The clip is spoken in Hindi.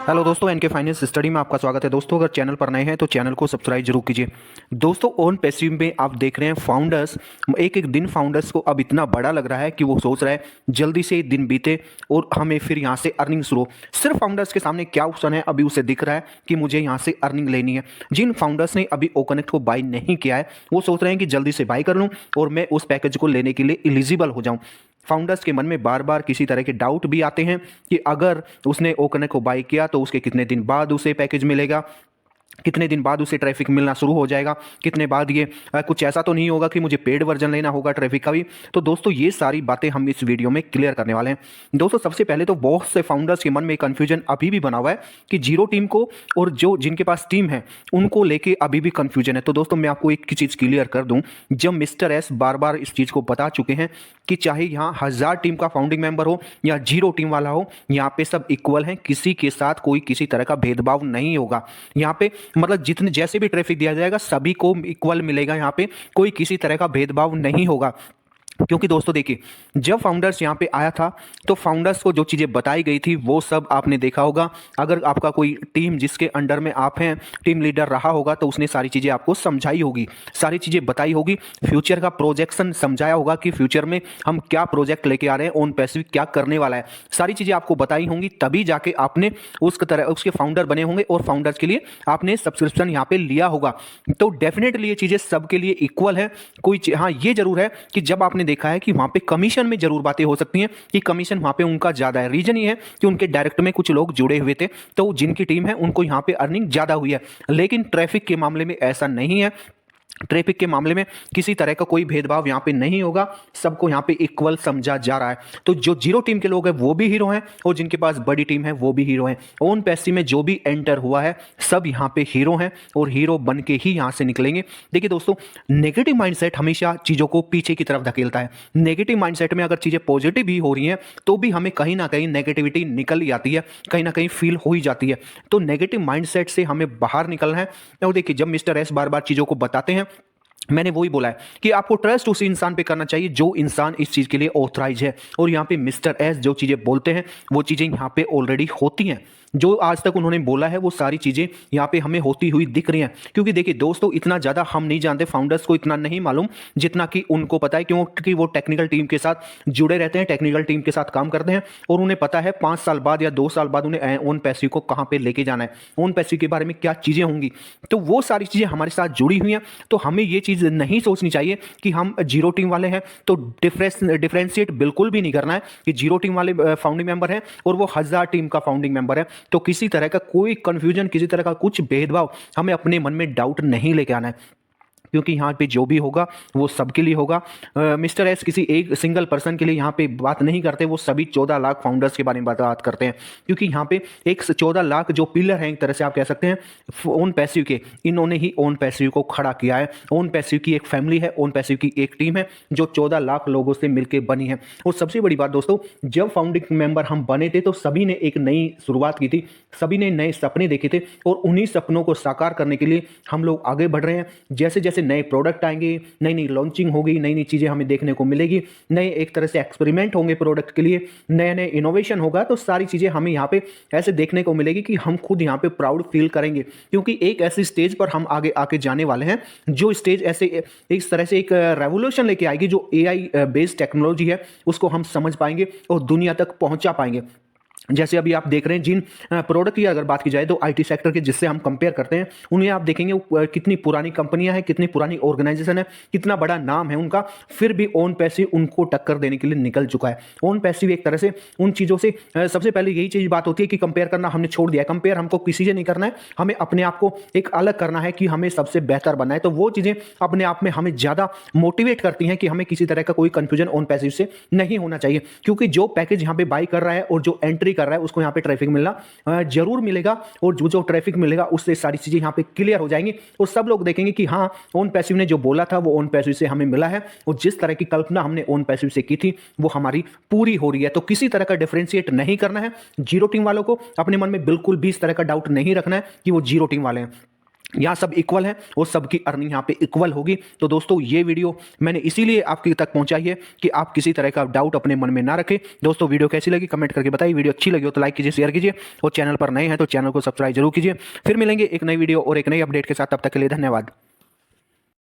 हेलो दोस्तों, एनके फाइनेंस स्टडी में आपका स्वागत है। दोस्तों, अगर चैनल पर नए हैं तो चैनल को सब्सक्राइब जरूर कीजिए। दोस्तों, ओन पैसिव में आप देख रहे हैं फाउंडर्स, एक एक दिन फाउंडर्स को अब इतना बड़ा लग रहा है कि वो सोच रहा है जल्दी से दिन बीते और हमें फिर यहाँ से अर्निंग शुरू हो। सिर्फ फाउंडर्स के सामने क्या ऑप्शन है, अभी उसे दिख रहा है कि मुझे यहाँ से अर्निंग लेनी है। जिन फाउंडर्स ने अभी ओकनेक्ट को बाई नहीं किया है वो सोच रहे हैं कि जल्दी से बाई कर लूँ और मैं उस पैकेज को लेने के लिए एलिजिबल हो जाऊँ। फाउंडर्स के मन में बार बार किसी तरह के डाउट भी आते हैं कि अगर उसने ओकनेक्ट को बाई किया तो उसके कितने दिन बाद उसे पैकेज मिलेगा, कितने दिन बाद उसे ट्रैफिक मिलना शुरू हो जाएगा, कितने बाद ये कुछ ऐसा तो नहीं होगा कि मुझे पेड वर्जन लेना होगा ट्रैफिक का भी। तो दोस्तों, ये सारी बातें हम इस वीडियो में क्लियर करने वाले हैं। दोस्तों, सबसे पहले तो बहुत से फाउंडर्स के मन में कन्फ्यूजन अभी भी बना हुआ है कि जीरो टीम को और जो जिनके पास टीम है उनको लेके अभी भी कन्फ्यूजन है। तो दोस्तों, मैं आपको एक चीज़ क्लियर कर दूं, जब मिस्टर एस बार बार इस चीज़ को बता चुके हैं कि चाहे यहाँ 1000 टीम का फाउंडिंग मेंबर हो या जीरो टीम वाला हो, यहाँ पे सब इक्वल हैं, किसी के साथ कोई किसी तरह का भेदभाव नहीं होगा। यहाँ पे मतलब जितने जैसे भी ट्रैफिक दिया जाएगा सभी को इक्वल मिलेगा, यहाँ पे कोई किसी तरह का भेदभाव नहीं होगा। क्योंकि दोस्तों देखिए, जब फाउंडर्स यहाँ पे आया था तो फाउंडर्स को जो चीज़ें बताई गई थी वो सब आपने देखा होगा। अगर आपका कोई टीम जिसके अंडर में आप हैं टीम लीडर रहा होगा तो उसने सारी चीज़ें आपको समझाई होगी, सारी चीज़ें बताई होगी, फ्यूचर का प्रोजेक्शन समझाया होगा कि फ्यूचर में हम क्या प्रोजेक्ट लेके आ रहे हैं, ओन पैसिव क्या करने वाला है, सारी चीज़ें आपको बताई होंगी। तभी जाके आपने उसके फाउंडर बने होंगे और फाउंडर्स के लिए आपने सब्सक्रिप्शन यहाँ पे लिया होगा। तो डेफिनेटली ये चीज़ें सबके लिए इक्वल है। हाँ, ये जरूर है कि जब आपने देखा है कि वहां पे कमीशन में जरूर बातें हो सकती हैं कि कमीशन वहां पे उनका ज्यादा है। रीजन ये है कि उनके डायरेक्ट में कुछ लोग जुड़े हुए थे तो जिनकी टीम है उनको यहां पे अर्निंग ज्यादा हुई है। लेकिन ट्रैफिक के मामले में ऐसा नहीं है। ट्रैफिक के मामले में किसी तरह का कोई भेदभाव यहाँ पे नहीं होगा, सबको यहाँ पे इक्वल समझा जा रहा है। तो जो जीरो टीम के लोग हैं वो भी हीरो हैं और जिनके पास बड़ी टीम है वो भी हीरो हैं। ओन पैसिव में जो भी एंटर हुआ है सब यहाँ पे हीरो हैं और हीरो बन के ही यहाँ से निकलेंगे। देखिए दोस्तों, नेगेटिव माइंडसेट हमेशा चीज़ों को पीछे की तरफ धकेलता है। नेगेटिव माइंडसेट में अगर चीज़ें पॉजिटिव भी हो रही हैं तो भी हमें कहीं ना कहीं नेगेटिविटी निकल ही आती है, कहीं ना कहीं फील हो ही जाती है। तो नेगेटिव माइंडसेट से हमें बाहर निकलना है। और देखिए, जब मिस्टर एस बार बार चीज़ों को बताते हैं, मैंने वही बोला है कि आपको ट्रस्ट उसी इंसान पे करना चाहिए जो इंसान इस चीज़ के लिए ऑथराइज है। और यहाँ पे मिस्टर एस जो चीज़ें बोलते हैं वो चीज़ें यहाँ पे ऑलरेडी होती हैं। जो आज तक उन्होंने बोला है वो सारी चीज़ें यहाँ पे हमें होती हुई दिख रही हैं। क्योंकि देखिए दोस्तों, इतना ज़्यादा हम नहीं जानते, फाउंडर्स को इतना नहीं मालूम जितना कि उनको पता है, क्योंकि वो टेक्निकल टीम के साथ जुड़े रहते हैं, टेक्निकल टीम के साथ काम करते हैं और उन्हें पता है 5 साल बाद या 2 साल बाद उन्हें ओन पैसिव को कहाँ पे लेके जाना है, ओन पैसिव के बारे में क्या चीज़ें होंगी। तो वो सारी चीज़ें हमारे साथ जुड़ी हुई हैं। तो हमें ये चीज़ नहीं सोचनी चाहिए कि हम जीरो टीम वाले हैं तो डिफरेंशिएट बिल्कुल भी नहीं करना है कि जीरो टीम वाले फाउंडिंग मेंबर हैं और वो 1000 टीम का फाउंडिंग मेंबर है। तो किसी तरह का कोई कंफ्यूजन, किसी तरह का कुछ भेदभाव हमें अपने मन में डाउट नहीं लेके आना है, क्योंकि यहाँ पे जो भी होगा वो सबके लिए होगा। मिस्टर एस किसी एक सिंगल पर्सन के लिए यहाँ पे बात नहीं करते, वो सभी 14 लाख फाउंडर्स के बारे में बात करते हैं। क्योंकि यहाँ पे एक 14 लाख जो पिलर हैं, एक तरह से आप कह सकते हैं ओन पैसिव के, इन्होंने ही ओन पैसिव को खड़ा किया है। ओन पैसिव की एक फैमिली है, ओन पैसिव की एक टीम है जो 14 लाख लोगों से मिलकर बनी है। और सबसे बड़ी बात दोस्तों, जब फाउंडिंग मेंबर हम बने थे तो सभी ने एक नई शुरुआत की थी, सभी ने नए सपने देखे थे और उन्हीं सपनों को साकार करने के लिए हम लोग आगे बढ़ रहे हैं। जैसे जैसे नए प्रोडक्ट आएंगे, नई नई लॉन्चिंग होगी, नई नई चीज़ें हमें देखने को मिलेगी, नए एक तरह से एक्सपेरिमेंट होंगे प्रोडक्ट के लिए, नए नए इनोवेशन होगा, तो सारी चीज़ें हमें यहाँ पे ऐसे देखने को मिलेगी कि हम खुद यहाँ पे प्राउड फील करेंगे। क्योंकि एक ऐसी स्टेज पर हम आगे आके जाने वाले हैं जो स्टेज ऐसे इस तरह से एक रेवोल्यूशन लेके आएगी, जो एआई बेस्ड टेक्नोलॉजी है उसको हम समझ पाएंगे और दुनिया तक पहुंचा पाएंगे। जैसे अभी आप देख रहे हैं जिन प्रोडक्ट की अगर बात की जाए तो आईटी सेक्टर के जिससे हम कंपेयर करते हैं उन्हें आप देखेंगे कितनी पुरानी कंपनियां हैं, कितनी पुरानी ऑर्गेनाइजेशन है, कितना बड़ा नाम है उनका, फिर भी ओन पैसिव उनको टक्कर देने के लिए निकल चुका है। ओन पैसिव एक तरह से उन चीज़ों से सबसे पहले यही चीज़ बात होती है कि कंपेयर करना हमने छोड़ दिया है। कंपेयर हमको किसी से नहीं करना है, हमें अपने आप को एक अलग करना है कि हमें सबसे बेहतर बनना है। तो वो चीज़ें अपने आप में हमें ज़्यादा मोटिवेट करती हैं कि हमें किसी तरह का कोई कंफ्यूजन ओन पैसिव से नहीं होना चाहिए। क्योंकि जो पैकेज यहाँ पे बाई कर रहा है और जो एंट्री कर रहा है उसको यहाँ पे ट्रैफिक मिलना जरूर मिलेगा और जो जो ट्रैफिक मिलेगा उससे सारी चीजें यहाँ पे क्लियर हो जाएंगी और सब लोग देखेंगे कि हाँ, ओन पैसिव ने जो बोला था वो ओन पैसिव से हमें मिला है और जिस तरह की कल्पना हमने ओन पैसिव से की थी वो हमारी पूरी हो रही है। तो किसी तरह का डिफरेंशिएट नहीं करना है। जीरो टीम वालों को अपने मन में बिल्कुल भी इस तरह का डाउट नहीं रखना है कि वो जीरो टीम वाले हैं। यहाँ सब इक्वल है और सबकी अर्निंग यहाँ पे इक्वल होगी। तो दोस्तों ये वीडियो मैंने इसीलिए आपके तक पहुंचाई है कि आप किसी तरह का डाउट अपने मन में ना रखें। दोस्तों वीडियो कैसी लगी कमेंट करके बताइए, वीडियो अच्छी लगी हो तो लाइक कीजिए, शेयर कीजिए और चैनल पर नए हैं तो चैनल को सब्सक्राइब जरूर कीजिए। फिर मिलेंगे एक नई वीडियो और एक नई अपडेट के साथ, तब तक के लिए धन्यवाद।